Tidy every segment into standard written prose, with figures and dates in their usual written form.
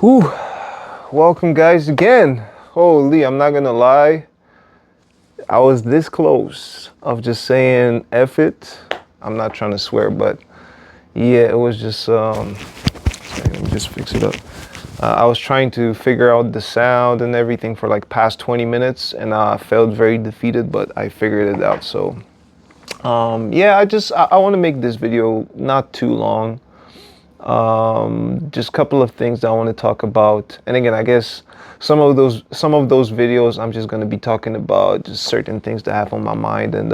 Whew. Welcome guys again. Holy, I'm not gonna lie. I was this close of just saying F it. I'm not trying to swear, but yeah, it was just sorry, let me just fix it up. I was trying to figure out the sound and everything for like past 20 minutes and I felt very defeated, but I figured it out. So yeah, I want to make this video not too long. Just a couple of things that I want to talk about. And again, I guess some of those videos I'm just going to be talking about just certain things that have on my mind, and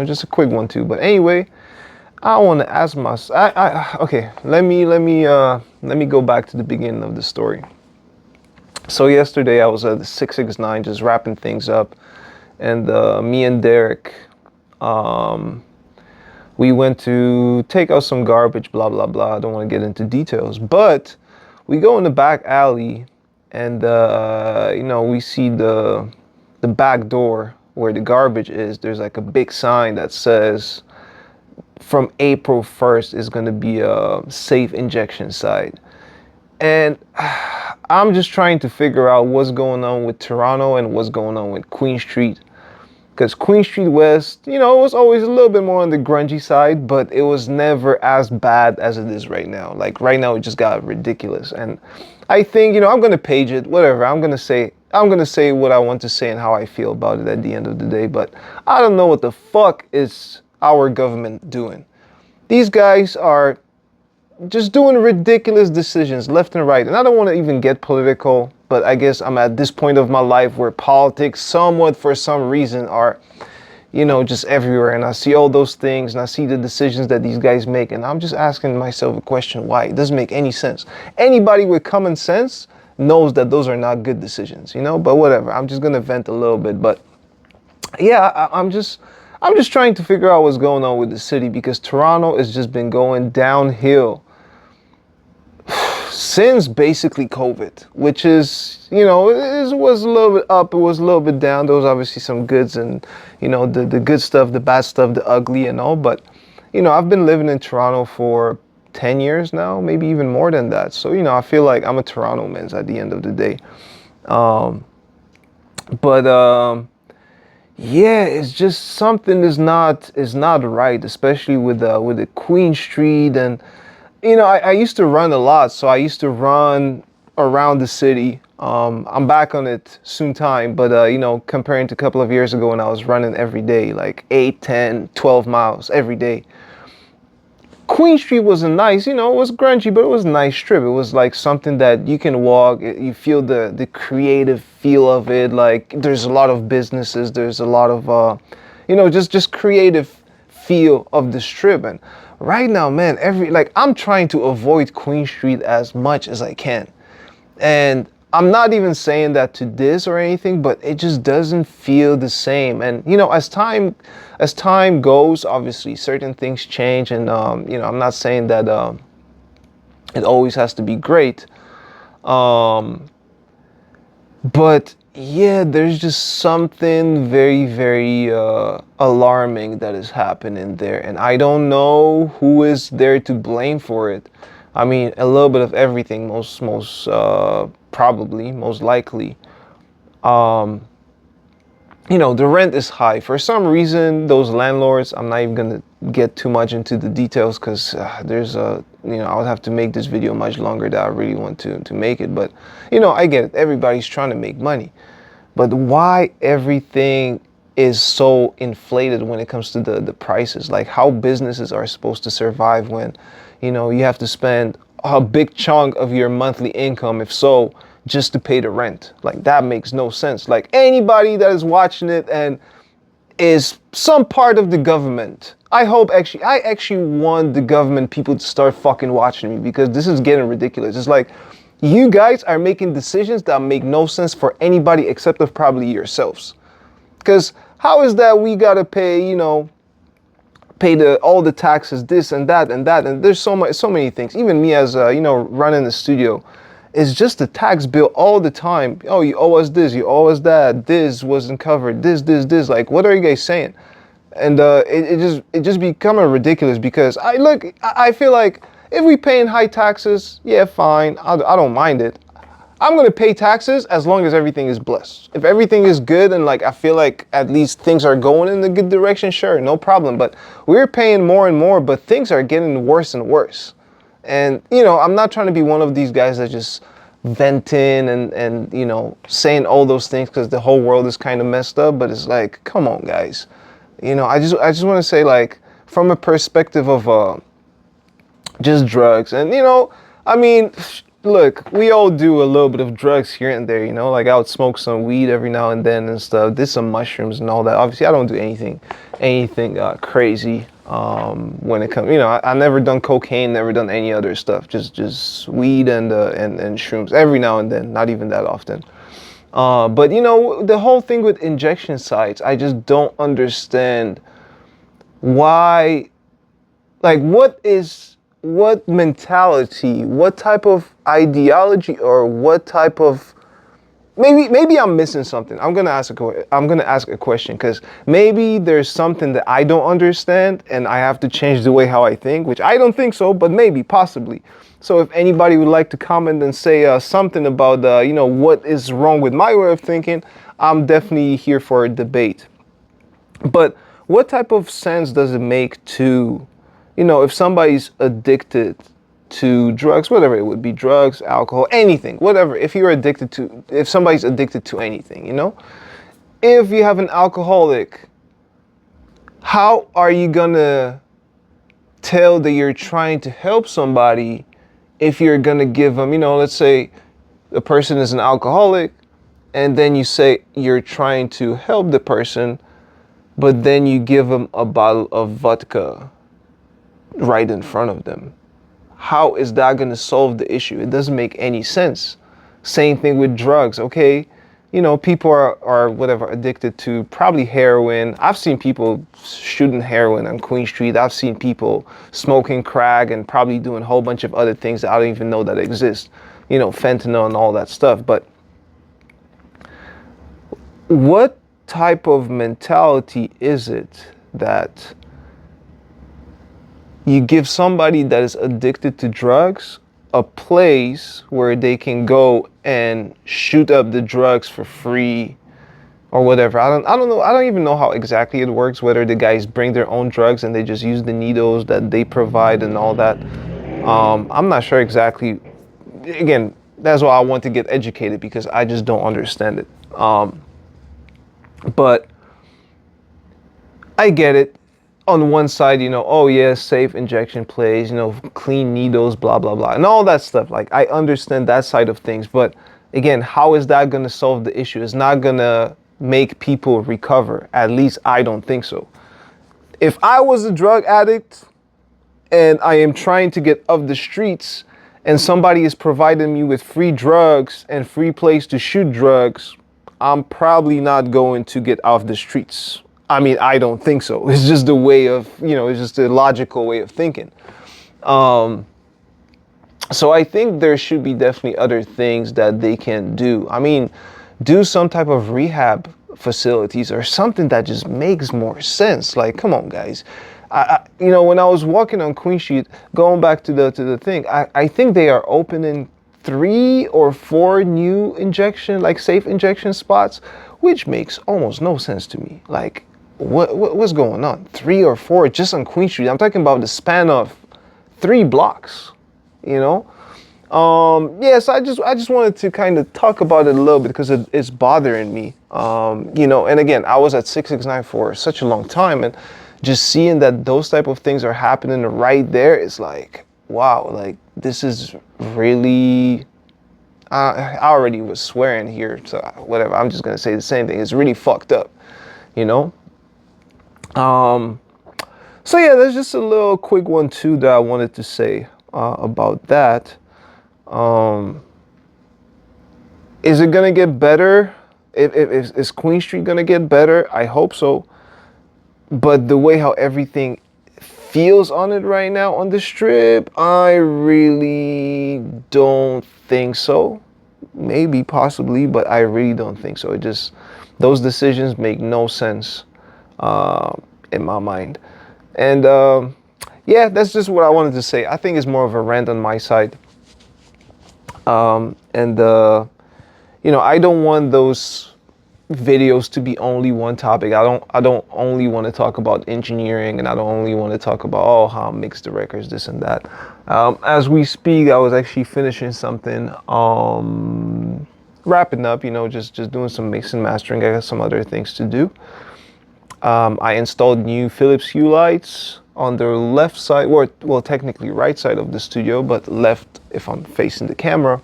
just a quick one too. But anyway, I want to ask myself, okay, let me go back to the beginning of the story. So yesterday I was at the 669 just wrapping things up, and me and Derek, we went to take out some garbage, blah, blah, blah. I don't want to get into details, but we go in the back alley and, we see the back door where the garbage is. There's like a big sign that says from April 1st is going to be a safe injection site. And I'm just trying to figure out what's going on with Toronto and what's going on with Queen Street. Because Queen Street West, it was always a little bit more on the grungy side, but it was never as bad as it is right now. Like right now, it just got ridiculous. And I think, I'm going to page it, whatever. I'm going to say what I want to say and how I feel about it at the end of the day. But I don't know what the fuck is our government doing. These guys are just doing ridiculous decisions left and right. And I don't want to even get political, but I guess I'm at this point of my life where politics somewhat for some reason are, just everywhere. And I see all those things and I see the decisions that these guys make. And I'm just asking myself a question, why? It doesn't make any sense. Anybody with common sense knows that those are not good decisions, but whatever. I'm just going to vent a little bit. But yeah, I'm just trying to figure out what's going on with the city, because Toronto has just been going downhill since basically COVID, which is, it was a little bit up, it was a little bit down. There was obviously some goods and, the good stuff, the bad stuff, the ugly and all. But, I've been living in Toronto for 10 years now, maybe even more than that. So, I feel like I'm a Toronto man at the end of the day. Yeah, it's just something is not right, especially with the Queen Street. And I used to run a lot, so I used to run around the city. I'm back on it soon time, but comparing to a couple of years ago when I was running every day, like 8, 10, 12 miles every day. Queen Street was a nice, it was grungy, but it was a nice strip. It was like something that you can walk, you feel the creative feel of it. Like there's a lot of businesses, there's a lot of, just creative feel of the strip. And right now, man, I'm trying to avoid Queen Street as much as I can. And I'm not even saying that to diss or anything, but it just doesn't feel the same. And as time goes, obviously certain things change, and I'm not saying that it always has to be great. But yeah, there's just something very, very alarming that is happening there, and I don't know who is there to blame for it. I mean, a little bit of everything, most likely. The rent is high. For some reason, those landlords, I'm not even gonna get too much into the details, because there's I would have to make this video much longer than I really want to make it. But, I get it. Everybody's trying to make money. But why everything is so inflated when it comes to the prices? Like how businesses are supposed to survive when, you have to spend a big chunk of your monthly income, if so, just to pay the rent. Like that makes no sense. Like anybody that is watching it and is some part of the government, I actually want the government people to start fucking watching me, because this is getting ridiculous. It's like you guys are making decisions that make no sense for anybody except of probably yourselves. Because how is that we gotta pay, pay all the taxes, this and that and that, and there's so many things. Even me as running the studio, it's just the tax bill all the time. Oh, you owe us this, you owe us that, this wasn't covered, this. Like, what are you guys saying? And it just becoming ridiculous, because I feel like if we paying high taxes, yeah, fine, I don't mind it. I'm gonna pay taxes as long as everything is blessed. If everything is good and like I feel like at least things are going in the good direction, sure, no problem. But we're paying more and more, but things are getting worse and worse. And you know, I'm not trying to be one of these guys that just venting and you know saying all those things because the whole world is kind of messed up. But it's like, come on, guys. You know, I just want to say like from a perspective of just drugs. And you know, I mean, look, we all do a little bit of drugs here and there, you know, like I would smoke some weed every now and then and stuff, did some mushrooms and all that. Obviously I don't do anything crazy when it comes, you know, I never done cocaine, never done any other stuff, just weed and shrooms every now and then, not even that often. But you know, the whole thing with injection sites, I just don't understand why, like what mentality, what type of ideology, or what type of, maybe I'm missing something. I'm gonna ask a question because maybe there's something that I don't understand and I have to change the way how I think, which I don't think so, but maybe possibly. So if anybody would like to comment and say something about you know, what is wrong with my way of thinking, I'm definitely here for a debate. But what type of sense does it make to, you know, if somebody's addicted to drugs, whatever it would be, drugs, alcohol, anything, whatever, if somebody's addicted to anything, you know, if you have an alcoholic, how are you gonna tell that you're trying to help somebody if you're gonna give them, you know, let's say the person is an alcoholic and then you say you're trying to help the person, but then you give them a bottle of vodka right in front of them? How is that going to solve the issue? It doesn't make any sense. Same thing with drugs, okay? You know, people are whatever, addicted to probably heroin. I've seen people shooting heroin on Queen Street. I've seen people smoking crack and probably doing a whole bunch of other things that I don't even know that exist. You know, fentanyl and all that stuff. But what type of mentality is it that you give somebody that is addicted to drugs a place where they can go and shoot up the drugs for free or whatever? I don't know. I don't even know how exactly it works, whether the guys bring their own drugs and they just use the needles that they provide and all that. I'm not sure exactly. Again, that's why I want to get educated, because I just don't understand it. But I get it. On one side, you know, oh yeah, safe injection plays, you know, clean needles, blah, blah, blah, and all that stuff. Like, I understand that side of things. But again, how is that going to solve the issue? It's not going to make people recover. At least I don't think so. If I was a drug addict and I am trying to get off the streets and somebody is providing me with free drugs and free place to shoot drugs, I'm probably not going to get off the streets. I mean, I don't think so. It's just the way of, you know, it's just a logical way of thinking. So I think there should be definitely other things that they can do. I mean, do some type of rehab facilities or something that just makes more sense. Like, come on, guys. You know, when I was walking on Queen Street, going back to the thing, I think they are opening 3 or 4 new safe injection spots, which makes almost no sense to me. Like, what's going on? 3 or 4 just on Queen Street. I'm talking about the span of 3 blocks, you know? Yes, I just wanted to kind of talk about it a little bit because it's bothering me. You know, and again, I was at 669 for such a long time, and just seeing that those type of things are happening right there is like, wow, like this is really, I already was swearing here, so whatever, I'm just gonna say the same thing. It's really fucked up, you know? So yeah, there's just a little quick one too that I wanted to say about that. Is it gonna get better? Is Queen Street gonna get better? I hope so. But the way how everything feels on it right now on the strip, I really don't think so. Maybe, possibly, but I really don't think so. It just, those decisions make no sense in my mind. And yeah, that's just what I wanted to say. I think it's more of a rant on my side. And you know, I don't want those videos to be only one topic. I don't only want to talk about engineering, and I don't only want to talk about, oh, how I mix the records, this and that. As we speak, I was actually finishing something, wrapping up, you know, just doing some mix and mastering. I got some other things to do. I installed new Philips Hue lights on the left side, or well, technically right side of the studio, but left if I'm facing the camera.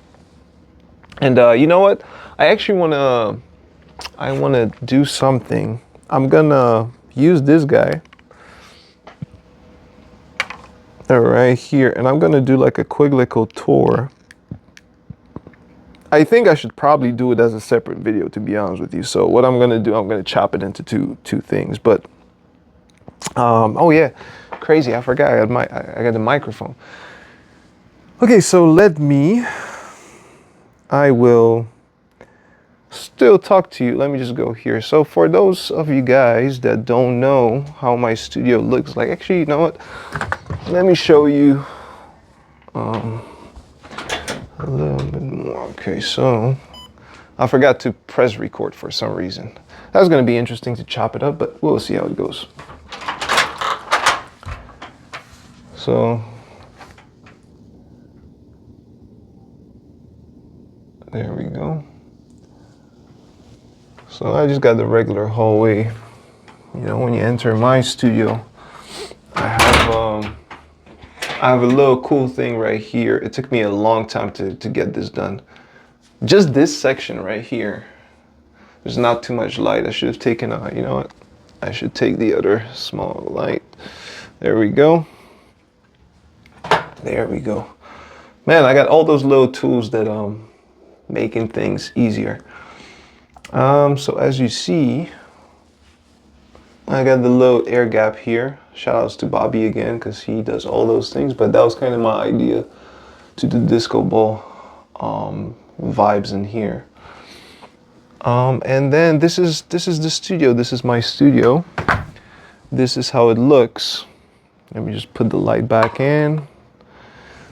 And you know what? I wanna do something. I'm gonna use this guy right here, and I'm gonna do like a quick little tour. I think I should probably do it as a separate video, to be honest with you. So what I'm gonna do, I'm gonna chop it into two things. But oh yeah, crazy! I forgot I got the microphone. Okay, so I will still talk to you. Let me just go here. So for those of you guys that don't know how my studio looks like, actually, you know what? Let me show you a little bit more. Okay, so I forgot to press record for some reason. That was going to be interesting to chop it up, but we'll see how it goes. So there we go. So I just got the regular hallway. You know, when you enter my studio, I have a little cool thing right here. It took me a long time to get this done. Just this section right here. There's not too much light. I should have taken you know what? I should take the other small light. There we go. There we go. Man, I got all those little tools that making things easier. So as you see, I got the little air gap here. Shout outs to Bobby again, because he does all those things, but that was kind of my idea to do disco ball vibes in here. And then this is the studio. This is my studio. This is how it looks. Let me just put the light back in.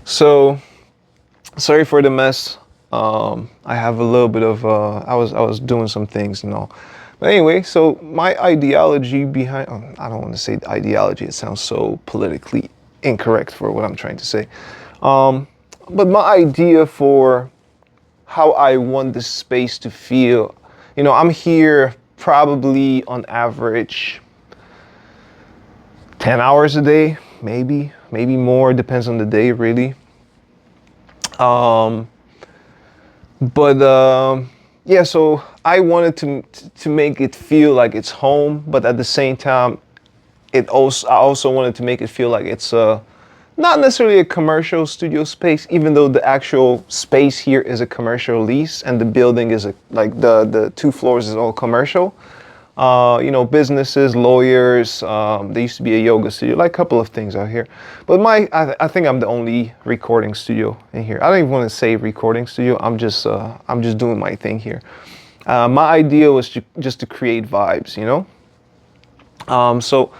So sorry for the mess. I have a little bit of I was doing some things, you know. But anyway, so my ideology behind, I don't want to say ideology, it sounds so politically incorrect for what I'm trying to say. But my idea for how I want this space to feel, you know, I'm here probably on average 10 hours a day, maybe more, depends on the day, really. Yeah, so I wanted to make it feel like it's home, but at the same time, I also wanted to make it feel like it's not necessarily a commercial studio space, even though the actual space here is a commercial lease, and the building is like the 2 floors is all commercial. You know, businesses, lawyers. There used to be a yoga studio, like a couple of things out here. But I think I'm the only recording studio in here. I don't even want to say recording studio. I'm just doing my thing here. My idea was just to create vibes, you know. So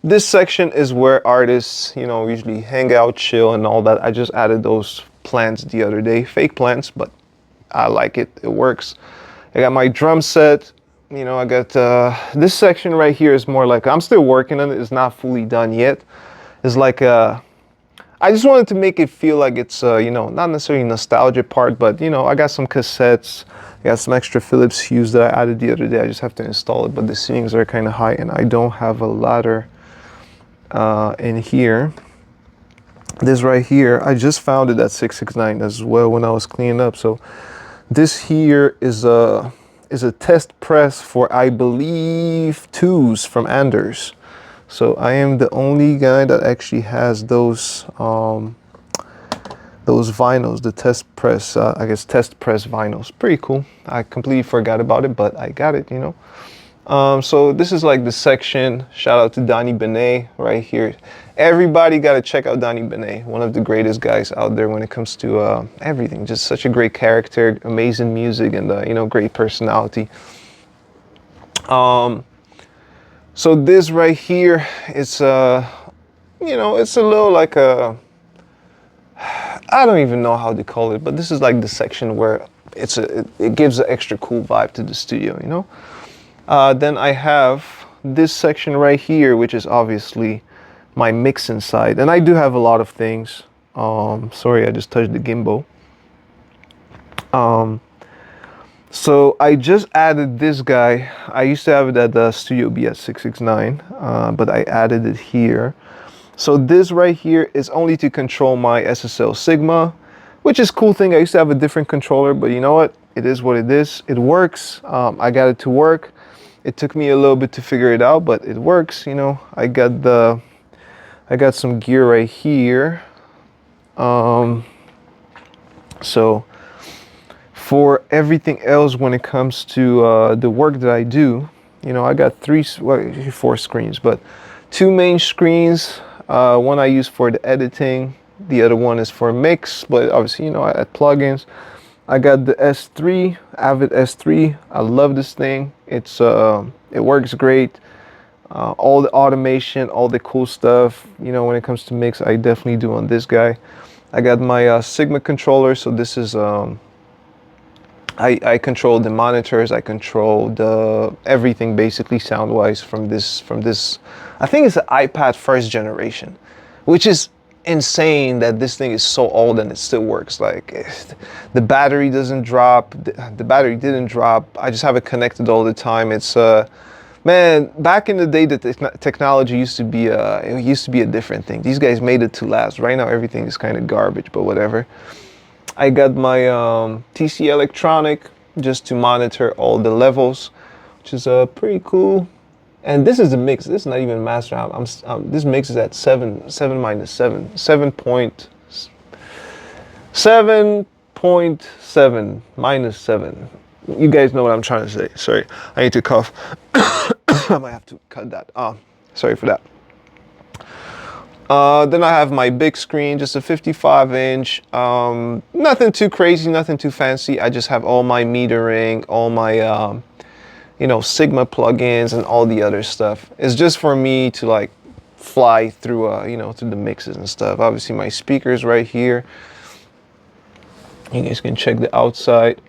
this section is where artists, you know, usually hang out, chill, and all that. I just added those plants the other day, fake plants, but I like it. It works. I got my drum set. You know, I got this section right here is more like, I'm still working on it. It's not fully done yet. It's like I just wanted to make it feel like it's you know, not necessarily nostalgia part, but you know, I got some cassettes. I got some extra Philips Hues that I added the other day. I just have to install it, but the ceilings are kind of high, and I don't have a ladder in here. This right here, I just found it at 669 as well when I was cleaning up. So this here is a test press for, I believe, 2s from Anders. So I am the only guy that actually has those vinyls, the test press, I guess test press vinyls. Pretty cool. I completely forgot about it, but I got it, you know. So this is like the section. Shout out to Donnie Benet right here. Everybody got to check out Donnie Benet, one of the greatest guys out there when it comes to everything. Just such a great character, amazing music, and you know, great personality. So this right here, it's you know, it's a little like a, I don't even know how to call it, but this is like the section where it gives an extra cool vibe to the studio, you know. Then I have this section right here, which is obviously my mix inside, and I do have a lot of things. Sorry, I just touched the gimbal. So I just added this guy. I used to have it at the Studio B at 669, but I added it here. So this right here is only to control my SSL Sigma, which is a cool thing. I used to have a different controller, but you know what? It is what it is. It works. I got it to work. It took me a little bit to figure it out, but it works. You know, I got some gear right here. So for everything else, when it comes to the work that I do, you know, I got four screens, but two main screens. One I use for the editing, the other one is for mix, but obviously, you know, I add plugins. I got the S3, Avid S3. I love this thing. It works great. All the automation, all the cool stuff, you know, when it comes to mix, I definitely do on this guy. I got my Sigma controller, so this is I control the monitors, I control the everything basically sound-wise from this. I think it's an iPad first generation, which is insane that this thing is so old and it still works. Like, the battery doesn't drop. The battery didn't drop. I just have it connected all the time. It's man, back in the day, the technology used to be a different thing. These guys made it to last. Right now, everything is kind of garbage, but whatever. I got my TC electronic just to monitor all the levels, which is pretty cool. And this is the mix. This is not even master. This mix is at 7.7 minus 7. You guys know what I'm trying to say. Sorry, I need to cough. I might have to cut that. Sorry for that. Then I have my big screen, just a 55-inch. Nothing too crazy, nothing too fancy. I just have all my metering, all my, you know, Sigma plugins and all the other stuff. It's just for me to like fly through, you know, through the mixes and stuff. Obviously, my speakers right here. You guys can check the outside.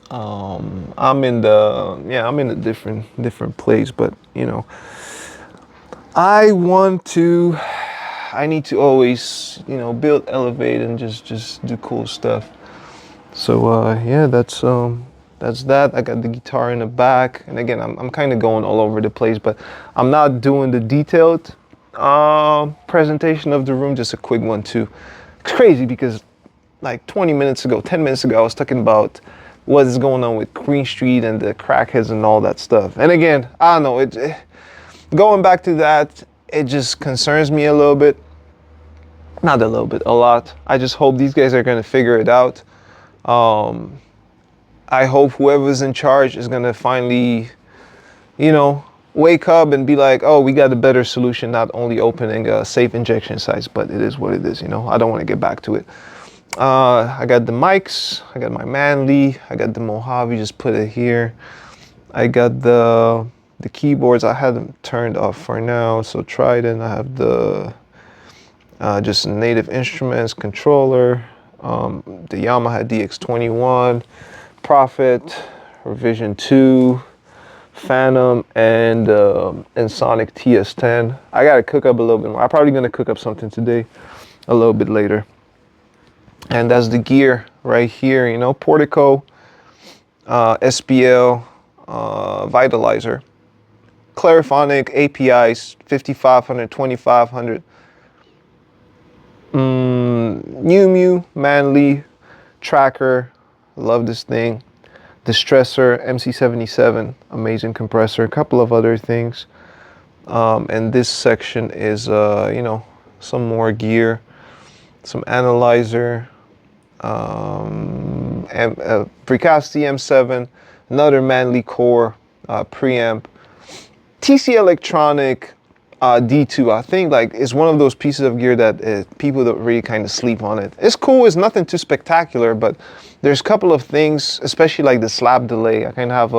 I'm in a different place, but you know, I need to always, you know, build, elevate, and just do cool stuff. So yeah, that's that. I got the guitar in the back, and again, I'm kind of going all over the place, but I'm not doing the detailed presentation of the room. Just a quick one too. It's crazy because like 10 minutes ago, I was talking about what is going on with Queen Street and the crackheads and all that stuff. And again, I don't know, going back to that, it just concerns me a little bit. Not a little bit, a lot. I just hope these guys are going to figure it out. I hope whoever's in charge is going to finally, you know, wake up and be like, oh, we got a better solution, not only opening safe injection sites, but it is what it is, you know. I don't want to get back to it. I got the mics, I got my Manly, I got the Mojave, just put it here. I got the keyboards. I had them turned off for now, so Trident. I have the just Native Instruments controller, the Yamaha DX21, Prophet, Revision 2, Phantom, and Sonic TS10. I gotta cook up a little bit more. I'm probably gonna cook up something today, a little bit later. And that's the gear right here, you know, Portico, SPL, Vitalizer, Clariphonic, APIs, 5500, 2500, Mew, Manly, Tracker, love this thing, Distressor, MC77, amazing compressor, a couple of other things. And this section is, you know, some more gear, some analyzer, Precasti M7, another Manly Core preamp, TC Electronic D2. I think like it's one of those pieces of gear that people don't really kind of sleep on it. It's cool. It's nothing too spectacular, but there's a couple of things, especially like the slap delay. I kind of have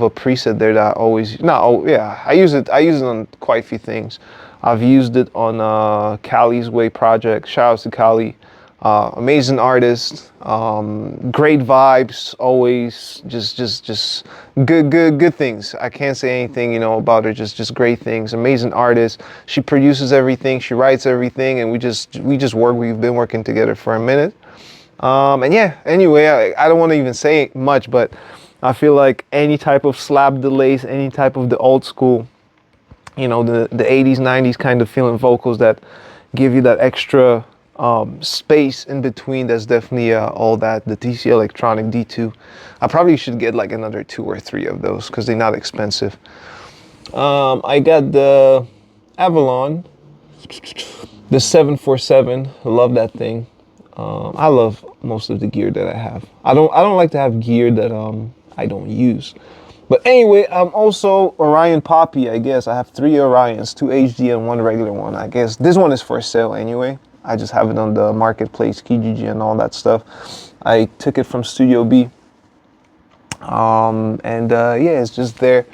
a preset there that I always I use it on quite a few things. I've used it on Cali's Way project. Shout out to Cali. Amazing artist, great vibes, always just good things. I can't say anything, you know, about her. Just great things. Amazing artist. She produces everything. She writes everything, and we just work. We've been working together for a minute. And yeah. Anyway, I don't want to even say much, but I feel like any type of slap delays, any type of the old school, you know, the 80s, 90s kind of feeling vocals that give you that extra space in between. That's definitely all that. The TC Electronic D2. I probably should get like another 2 or 3 of those because they're not expensive. I got the Avalon, the 747. I love that thing. I love most of the gear that I have. I don't like to have gear that I don't use. But anyway, I'm also Orion Poppy, I guess. I have 3 Orions, 2 HD and 1 regular one. I guess this one is for sale anyway. I just have it on the marketplace, Kijiji and all that stuff. I took it from Studio B. Yeah, it's just there.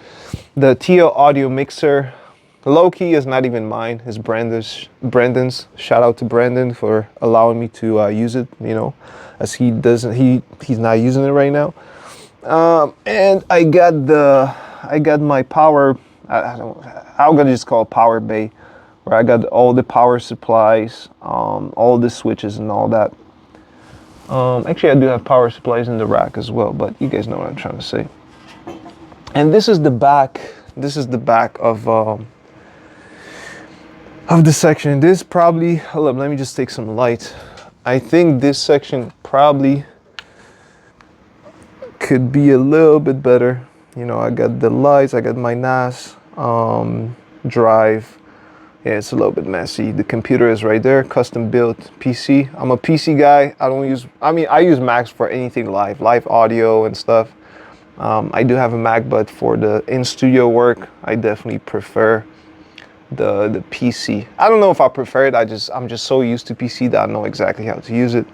The TL audio mixer, low key is not even mine. It's Brendan's. Shout out to Brendan for allowing me to use it, you know, as he's not using it right now. And I got my power, I'm gonna just call it power bay, where I got all the power supplies, all the switches and all that. Actually, I do have power supplies in the rack as well, but you guys know what I'm trying to say. And this is the back. This is the back of the section. This probably, hold up, let me just take some light. I think this section probably could be a little bit better. You know, I got the lights, I got my NAS drive. Yeah, it's a little bit messy. The computer is right there, custom built PC. I'm a PC guy. I use Macs for anything live audio and stuff. I do have a Mac, but for the in-studio work, I definitely prefer the PC. I don't know if I prefer it. I'm just so used to PC that I know exactly how to use it.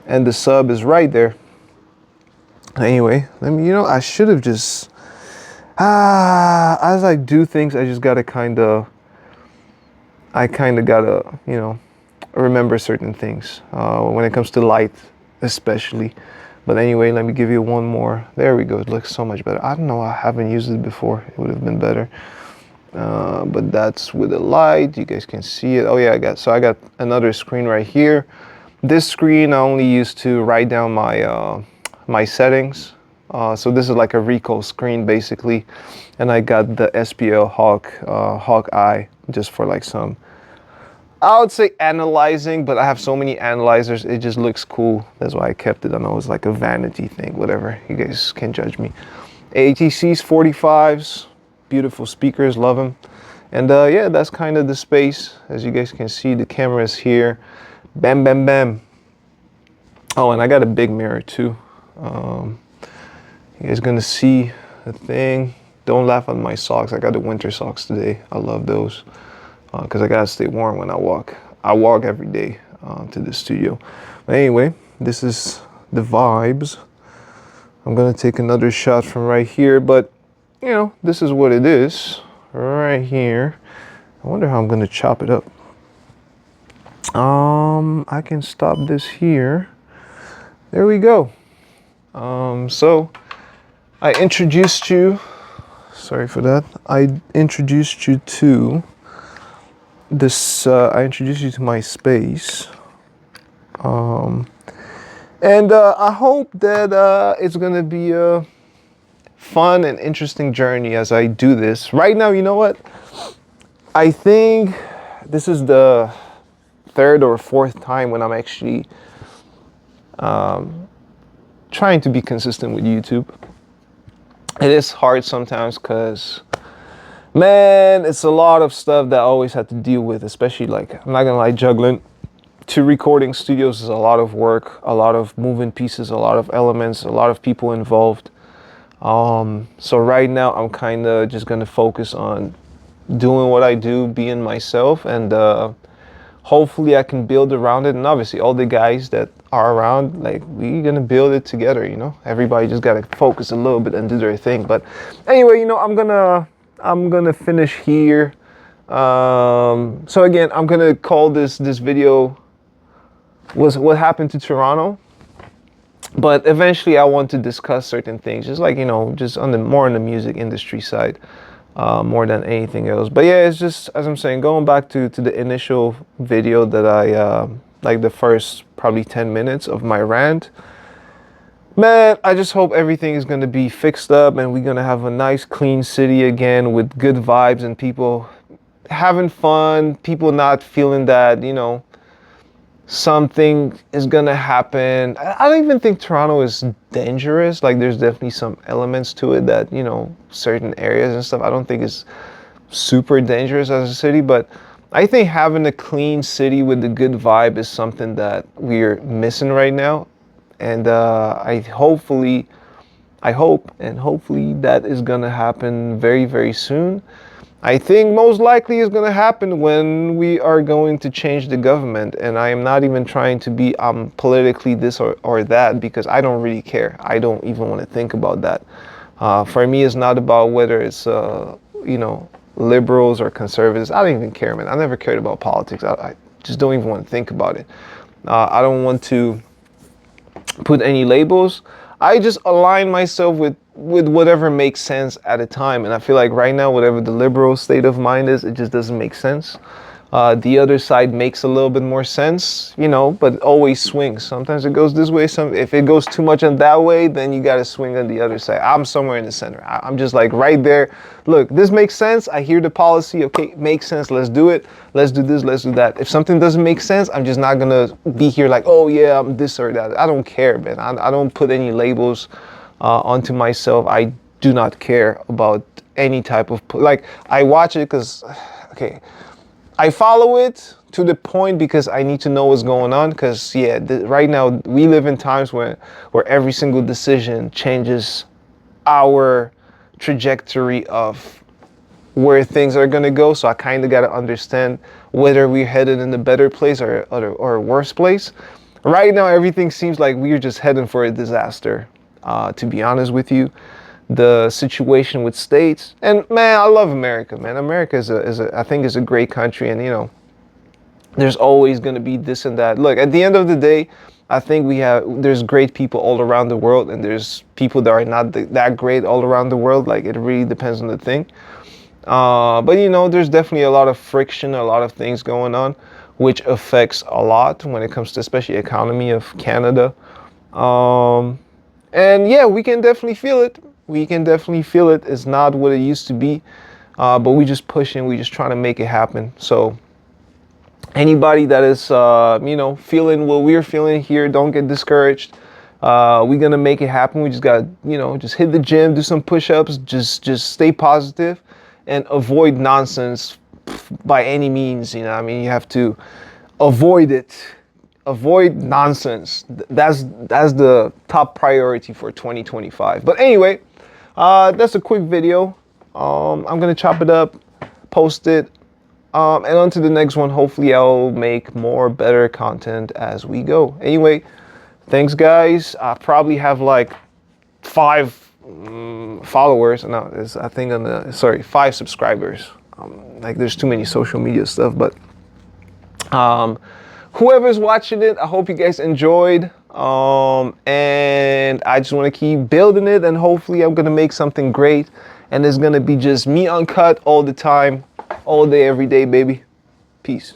And the sub is right there. Anyway, I should have just, as I do things, I just gotta gotta, remember certain things, when it comes to light, especially. But anyway, let me give you one more. There we go, it looks so much better. I don't know, I haven't used it before. It would have been better. But that's with the light, you guys can see it. Oh yeah, I got another screen right here. This screen I only use to write down my settings. So this is like a Ricoh screen basically, and I got the SPL Hawk Eye just for like some, I would say analyzing, but I have so many analyzers, it just looks cool. That's why I kept it. I know it's like a vanity thing, whatever. You guys can judge me. ATCs 45s, beautiful speakers, love them. And yeah, that's kind of the space. As you guys can see, the camera is here. Bam, bam, bam. Oh, and I got a big mirror too. You guys gonna see the thing. Don't laugh at my socks. I got the winter socks today. I love those because I gotta stay warm when I walk. I walk every day to the studio. But anyway, this is the vibes. I'm gonna take another shot from right here, but you know, this is what it is right here. I wonder how I'm gonna chop it up. I can stop this here. There we go. So I introduced you, sorry for that. I introduced you to this, I introduced you to my space. And I hope that it's gonna be a fun and interesting journey as I do this. Right now, you know what? I think this is the 3rd or 4th time when I'm actually trying to be consistent with YouTube. It is hard sometimes because, man, it's a lot of stuff that I always have to deal with, especially like, I'm not gonna lie, juggling 2 recording studios is a lot of work, a lot of moving pieces, a lot of elements, a lot of people involved. So right now I'm kind of just gonna focus on doing what I do, being myself, and hopefully I can build around it. And obviously all the guys that are around, like, we're gonna build it together, you know. Everybody just gotta focus a little bit and do their thing. But anyway, you know, I'm gonna finish here. So again, I'm gonna call this video was what happened to Toronto. But eventually I want to discuss certain things, just like, just on the more on the music industry side, more than anything else. But yeah, it's just, as I'm saying, going back to the initial video that I like the first probably 10 minutes of my rant. Man, I just hope everything is going to be fixed up and we're going to have a nice clean city again with good vibes and people having fun, people not feeling that, something is gonna happen. I don't even think Toronto is dangerous. Like, there's definitely some elements to it that, certain areas and stuff, I don't think it's super dangerous as a city, but I think having a clean city with a good vibe is something that we're missing right now. And I hope and hopefully that is gonna happen very, very soon. I think most likely is going to happen when we are going to change the government. And I am not even trying to be politically this or that, because I don't really care. I don't even want to think about that. For me, it's not about whether it's, liberals or conservatives. I don't even care, man. I never cared about politics. I just don't even want to think about it. I don't want to put any labels. I just align myself with whatever makes sense at a time. And I feel like right now, whatever the liberal state of mind is, it just doesn't make sense. The other side makes a little bit more sense, but it always swings. Sometimes it goes this way. If it goes too much on that way, then you got to swing on the other side. I'm somewhere in the center. I'm just like right there. Look, this makes sense. I hear the policy. Okay, makes sense. Let's do it. Let's do this. Let's do that. If something doesn't make sense, I'm just not going to be here like, oh yeah, I'm this or that. I don't care, man. I don't put any labels onto myself. I do not care about any type of, like, I watch it because, okay, I follow it to the point because I need to know what's going on. Because yeah, right now we live in times where every single decision changes our trajectory of where things are gonna go. So I kind of got to understand whether we're headed in a better place or a worse place. Right now, everything seems like we're just heading for a disaster. To be honest with you, the situation with states, and man, I love America, man. America I think is a great country, and there's always going to be this and that. Look, at the end of the day, I think there's great people all around the world, and there's people that are not that great all around the world. Like, it really depends on the thing. But there's definitely a lot of friction, a lot of things going on, which affects a lot when it comes to especially economy of Canada. And yeah, we can definitely feel it. We can definitely feel it. It's not what it used to be, but we just pushing. We just trying to make it happen. So anybody that is, feeling what we're feeling here, don't get discouraged. We're gonna make it happen. We just got, just hit the gym, do some push-ups, just stay positive, and avoid nonsense by any means. You have to avoid it. Avoid nonsense. That's the top priority for 2025. But anyway, that's a quick video. I'm gonna chop it up, post it, and on to the next one. Hopefully I'll make more better content as we go. Anyway, thanks guys. I probably have like 5 followers. No, I think 5 subscribers. Like, there's too many social media stuff, but whoever's watching it, I hope you guys enjoyed. And I just want to keep building it, and hopefully I'm going to make something great. And it's going to be just me uncut all the time, all day, every day, baby. Peace.